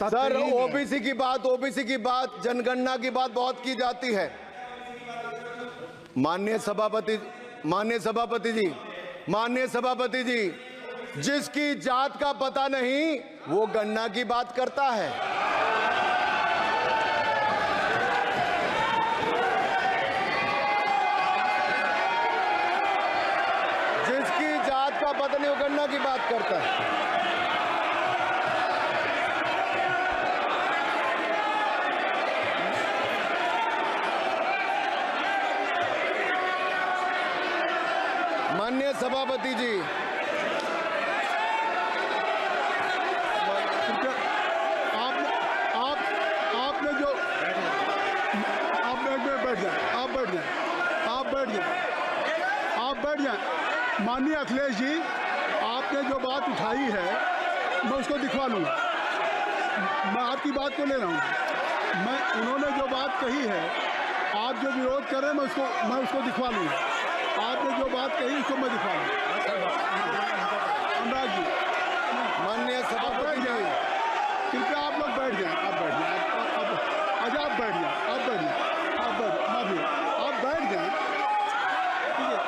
Sir, OBC की बात जनगणना की बात बहुत की जाती है। माननीय सभापति जी, जिसकी जात का पता नहीं वो गणना की बात करता है। जिसकी जात का पता नहीं वो गणना की बात करता है। माननीय सभापति जी, आपने जो आप बैठ जाएं। माननीय अखिलेश जी, आपने जो बात उठाई है मैं उसको दिखवा लूँगा। मैं आपकी बात को ले रहा हूँ। उन्होंने जो बात कही है, आप जो विरोध कर रहे हैं मैं उसको दिखवा लूँगा। आपने जो बात कही उसको मैं दिखवा लूँगा। अनुराग जी, माननीय सभापति जी, कृपया आप लोग बैठ जाएं। आप बैठ जाएं। अच्छा, आप बैठ जाएं। आप बैठ जाएं। ठीक है।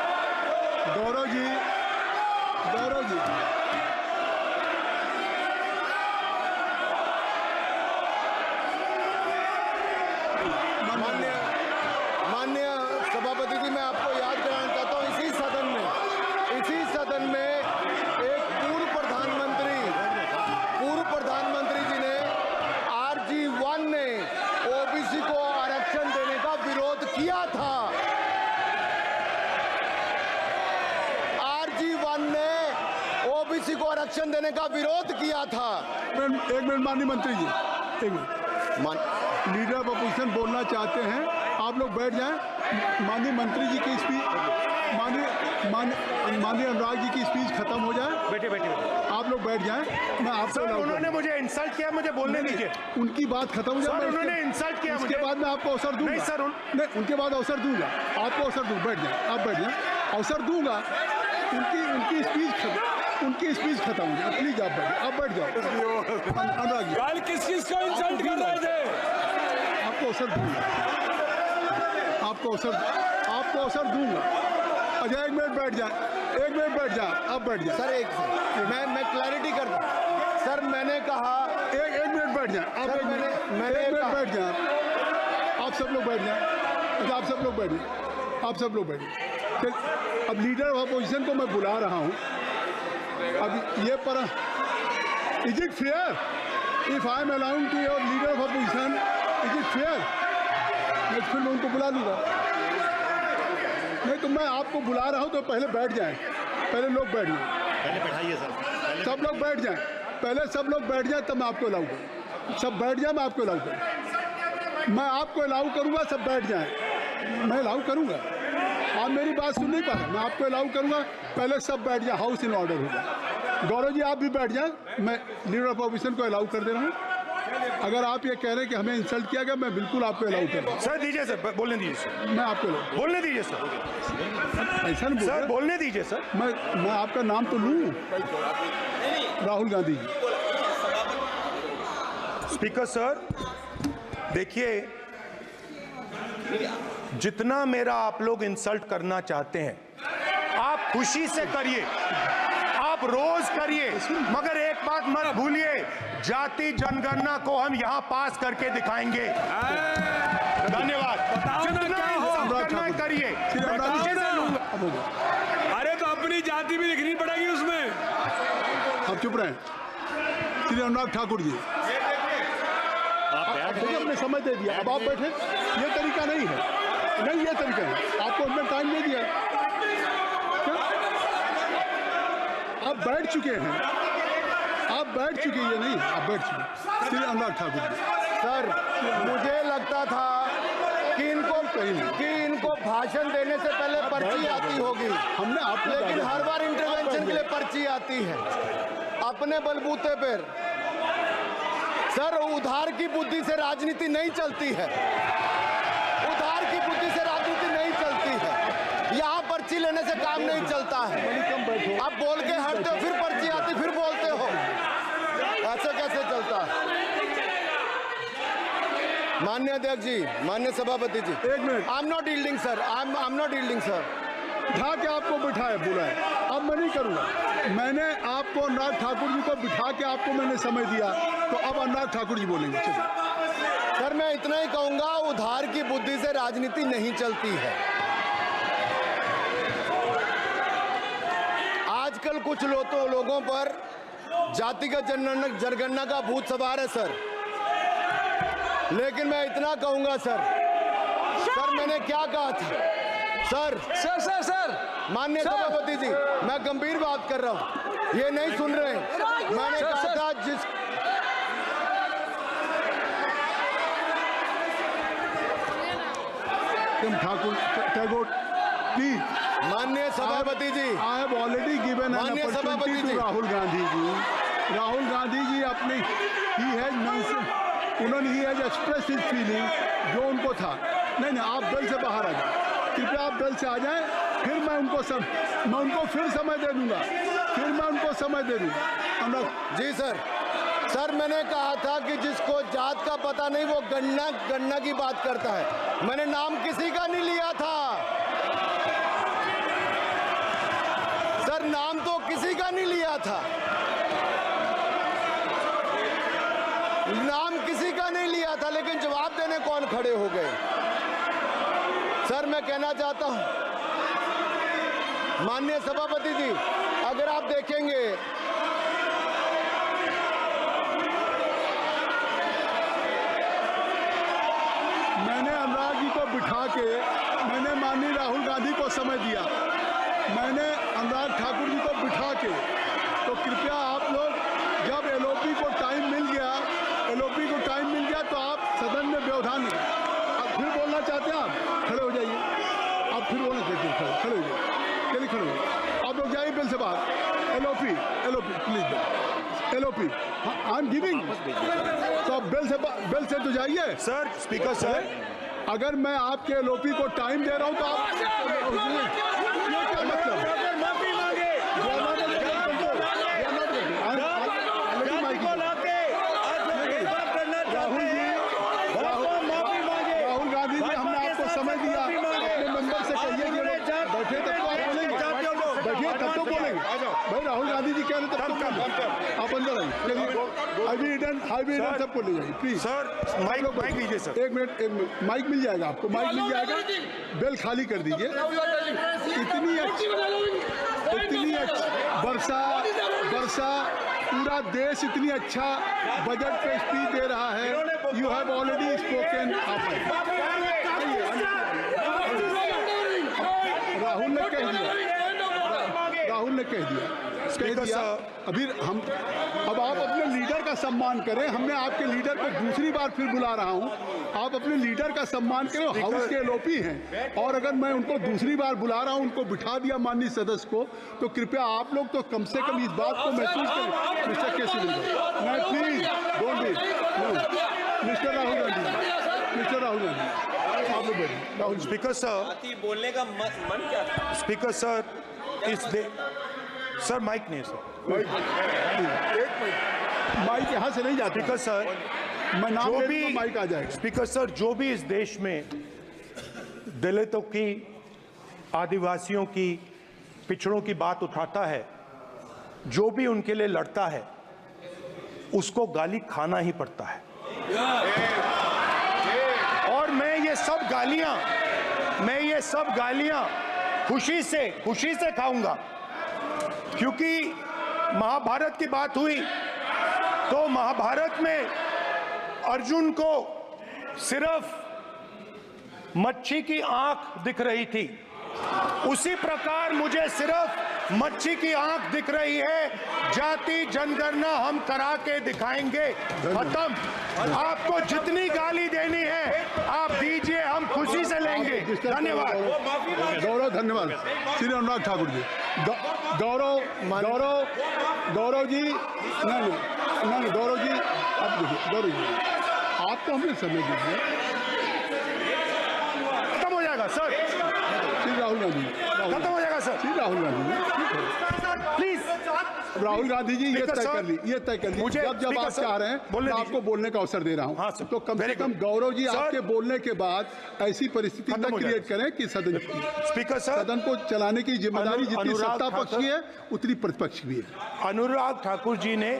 गौरव जी, माननीय सभापति जी, मैं आपको याद कराना चाहता हूँ, इसी सदन में एक पूर्व प्रधानमंत्री जी ने RG1 ने ओबीसी को आरक्षण देने का विरोध किया था। RG1 ने ओबीसी को आरक्षण देने का विरोध किया था। एक मिनट माननीय मंत्री जी, एक मिनट। लीडर ऑफ अपोजिशन बोलना चाहते हैं, आप लोग बैठ जाएं। माननीय मंत्री जी की स्पीच, माननीय अनुराग जी की स्पीच खत्म हो जाए। बैठे आप लोग बैठ जाएं। मैं आपसे उन्होंने मुझे इंसल्ट किया, मुझे बोलने दीजिए। उनकी बात खत्म हो जाए। उन्होंने इंसल्ट किया, उसके बाद मैं आपको अवसर दूंगा। नहीं सर, नहीं, उनके बाद अवसर दूंगा। आपको अवसर दूंगा। बैठ जाएं। आप बैठ जाएं, अवसर दूंगा। उनकी स्पीच खत्म हो जाए। प्लीज आप बैठ जाओ। अनुराग जी, किस को इंसल्ट कर रहे थे? आपको अवसर दूंगा। आपको अवसर दूंगा। अच्छा, एक मिनट बैठ जाए। आप बैठ जाए। सर, मैं क्लैरिटी कर दूं। सर, मैंने कहा एक मिनट बैठ जाए। आप सर, मैंने एक मिनट बैठ जाए। आप सब लोग बैठ जाए। अच्छा, आप सब लोग बैठ जाए। अब लीडर ऑफ अपोजिशन को मैं बुला रहा हूँ। अब ये पर is it fair if I am allowing to your leader of opposition, is it fair? मैं फिर मैं उनको बुला लूँगा। नहीं तो मैं आपको बुला रहा हूँ तो पहले बैठ जाएं। पहले लोग बैठ जाएं। पहले बैठाइए सर। सब लोग बैठ जाएं। पहले सब लोग बैठ जाएं तब मैं आपको अलाउ करूँ। सब बैठ जाएं, मैं आपको अलाउ करूँ। मैं आपको अलाउ करूँगा, सब बैठ जाएं। मैं अलाउ करूँगा। आप मेरी बात सुन नहीं पा रहे। मैं आपको अलाउ करूँगा, पहले सब बैठ जाए। हाउस इन ऑर्डर होगा। गौरव जी, आप भी बैठ जाएं। मैं लीडर ऑफ अपोजिशन को अलाउ कर दे रहा हूँ। अगर आप ये कह रहे हैं कि हमें इंसल्ट किया गया, मैं बिल्कुल आपको अलाउ कर रहा हूँ। सर दीजिए, सर बोलने दीजिए सर। मैं आपको बोलने दीजिए सर। ऐसा नहीं सर बोलने दीजिए सर। मैं आपका नाम तो लूँ। राहुल गांधी जी। स्पीकर सर, देखिए, जितना मेरा आप लोग इंसल्ट करना चाहते हैं आप खुशी से करिए, आप रोज करिए, मगर एक बात मत भूलिए, जाति जनगणना को हम यहां पास करके दिखाएंगे। धन्यवाद। जितना इंसल्ट करना करिए, मैं खुशी से लूंगा। अरे तो अपनी जाति भी लिखनी पड़ेगी उसमें। आप चुप रहें। श्री अनुराग ठाकुर जी, हमने समझ दे दिया। अब आप बैठे। ये तरीका नहीं है। नहीं, ये तरीका है। आपको हमने टाइम दे दिया। क्या आप बैठ चुके हैं? आप बैठ चुके हैं? ये नहीं, आप बैठ चुके। श्री अनुराग ठाकुर जी। सर, मुझे लगता था कि इनको भाषण देने से पहले पर्ची आती होगी। हमने आप, लेकिन हर बार इंटरवेंशन के लिए पर्ची आती है अपने बलबूते पर। सर, उधार की बुद्धि से राजनीति नहीं चलती है। उधार की बुद्धि से राजनीति नहीं चलती है। यहाँ पर्ची लेने से काम नहीं चलता है। आप बोल के हटते हो, फिर पर्ची आती, फिर बोलते हो। ऐसे कैसे चलता है? माननीय अध्यक्ष जी, माननीय सभापति जी, एक minute. I am not yielding sir, I am not yielding sir. बिठा के आपको बिठाया बुलाया, अब मैं नहीं करूँगा। मैंने आपको अनुराग ठाकुर जी को बिठा के आपको मैंने समय दिया, तो अब अनुराग ठाकुर जी बोलेंगे। चलिए सर मैं इतना ही कहूंगा, उधार की बुद्धि से राजनीति नहीं चलती है। आजकल कुछ लोगों पर जातिगत जनगणना का भूत सवार है सर, लेकिन मैं इतना कहूंगा सर मैंने क्या कहा था सर माननीय सभापति जी, मैं गंभीर बात कर रहा हूं, ये नहीं सुन रहे हैं। मैंने कहा था जिस ठाकुर टैगोर प्लीज, माननीय सभापति जी, I have already given an माननीय सभापति अपॉर्चुनिटी जी। टू राहुल गांधी जी। राहुल गांधी जी अपनी ही हैज एक्सप्रेस हिज फीलिंग जो उनको था। नहीं आप दल से बाहर आ जाए, कृपया आप दल से आ जाएं, फिर मैं उनको फिर समय दे दूंगा। जी सर मैंने कहा था कि जिसको जात का पता नहीं वो गणना की बात करता है। मैंने नाम किसी का नहीं लिया था सर, नाम तो किसी का नहीं लिया था, नाम किसी का नहीं लिया था, लेकिन जवाब देने कौन खड़े हो गए। सर मैं कहना चाहता हूं माननीय सभापति जी, अगर आप देखेंगे मैंने अनुराग जी को बिठा के मैंने माननीय राहुल गांधी को समय दिया, मैंने अनुराग ठाकुर जी को बिठा के, तो कृपया आप लोग जब एलओपी को टाइम मिल गया तो आप सदन में व्यवधान अब फिर बोलना चाहते हैं, आप खड़े हो जाइए, आप फिर बोलना चाहते हैं, खड़े हो जाइए, चलिए खड़े हो जाइए, आप लोग जाइए बिल से बाहर। LOP please, LOP I am giving, तो आप बिल से तो जाइए सर। स्पीकर सर, अगर मैं आपके एलओपी को टाइम दे रहा हूं तो आप ये क्या मतलब? राहुल गांधी जी, हमने आपको समय दिया, अपने मेंबर से कहिए कि बैठे तब तो आप बोलेंगे, बैठिए तब तो बोलेंगे भाई। राहुल गांधी जी कह रहे तब तो आप अंदर आइए। हाईवे सबको ले जाइए प्लीज सर माइक लीजिए सर। एक मिनट माइक मिल जाएगा आपको, माइक मिल जाएगा, बेल खाली कर दीजिए। इतनी अच्छी वर्षा पूरा देश इतनी अच्छा बजट पे स्पीच दे रहा है। You have already spoken. Rahul ने कह दिया अभी अब आप अपने लीडर का सम्मान करें। हमने आपके लीडर को दूसरी बार फिर बुला रहा हूं, आप अपने लीडर का सम्मान करें। हाउस के एलओपी हैं और अगर मैं उनको दूसरी बार बुला रहा हूं, उनको बिठा दिया माननीय सदस्य को, तो कृपया आप लोग तो कम से कम इस बात को महसूस करें। मिस्टर केसी मैं please don't be mister Rahul Gandhi आप लोग बैठिए। राहुल स्पीकर सर, बोलने का मन क्या था? स्पीकर सर, सर माइक नहीं सर, माइक यहाँ से नहीं जाती। स्पीकर सर, मैं नाम जो ले भी लूंगा, माइक आ जाएगा। स्पीकर सर, जो भी इस देश में दलितों की, आदिवासियों की, पिछड़ों की बात उठाता है, जो भी उनके लिए लड़ता है, उसको गाली खाना ही पड़ता है। और मैं ये सब गालियां खुशी से खाऊंगा, क्योंकि महाभारत की बात हुई तो महाभारत में अर्जुन को सिर्फ मच्छी की आंख दिख रही थी, उसी प्रकार मुझे सिर्फ मच्छी की आंख दिख रही है। जाति जनगणना हम करा के दिखाएंगे, खत्म। आपको जितनी गाली देनी है आप दीजिए, हम खुशी से लेंगे। धन्यवाद गौरव, धन्यवाद श्री अनुराग ठाकुर जी। गौरव जी, नहीं गौरव जी, आप देखिए, गौरव जी आपको हमने समय दीजिए। खत्म हो जाएगा सर, श्री राहुल गांधी, खत्म हो जाएगा सर, श्री राहुल गांधी, प्लीज। राहुल गांधी जी, ये तय कर ली, ये तय कर ली। मुझे जब स्पीकर आप सर, चाह रहे हैं बोलने तो दीजिए। आपको बोलने का अवसर दे रहा हूं। हाँ सर, तो कम से very कम good। गौरव जी सर, आपके बोलने के बाद ऐसी परिस्थिति खत्म न हो क्रिएट जाएगा। करें कि स्पीकर सर, सदन को चलाने की जिम्मेदारी जितनी अनुराग सत्ता पक्ष की है उतनी प्रतिपक्ष भी है। अनुराग ठाकुर जी ने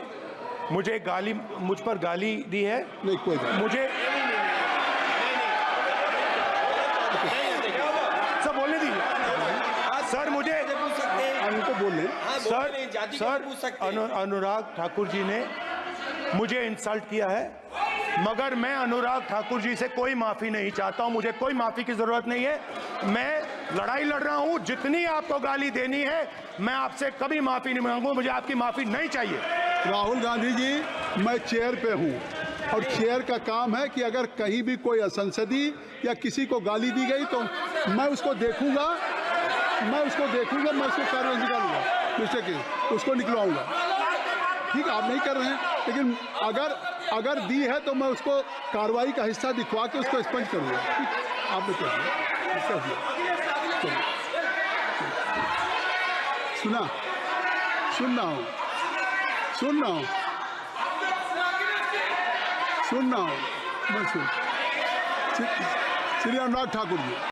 मुझ पर गाली दी है। नहीं कोई बात नहीं। मुझे सर बोलने दीजिए सर, मुझे उनको बोलने सर अनुराग ठाकुर जी ने मुझे इंसल्ट किया है, मगर मैं अनुराग ठाकुर जी से कोई माफी नहीं चाहता हूं, मुझे कोई माफी की जरूरत नहीं है। मैं लड़ाई लड़ रहा हूं, जितनी आपको गाली देनी है मैं आपसे कभी माफी नहीं मांगूंगा, मुझे आपकी माफी नहीं चाहिए। राहुल गांधी जी, मैं चेयर पे हूं और चेयर का काम है कि अगर कहीं भी कोई असंसदीय या किसी को गाली दी गई तो मैं उसको देखूंगा, मैं उसको कार्रवाई निकालूंगा, मिस्टर के उसको निकलवाऊंगा। ठीक है, आप नहीं कर रहे हैं, लेकिन अगर दी है तो मैं उसको कार्रवाई का हिस्सा दिखवा के उसको स्पंज करूंगा। आपने कह दिया, सुना, सुन रहा हूं, मैं सुन श्री अनुराग ठाकुर जी।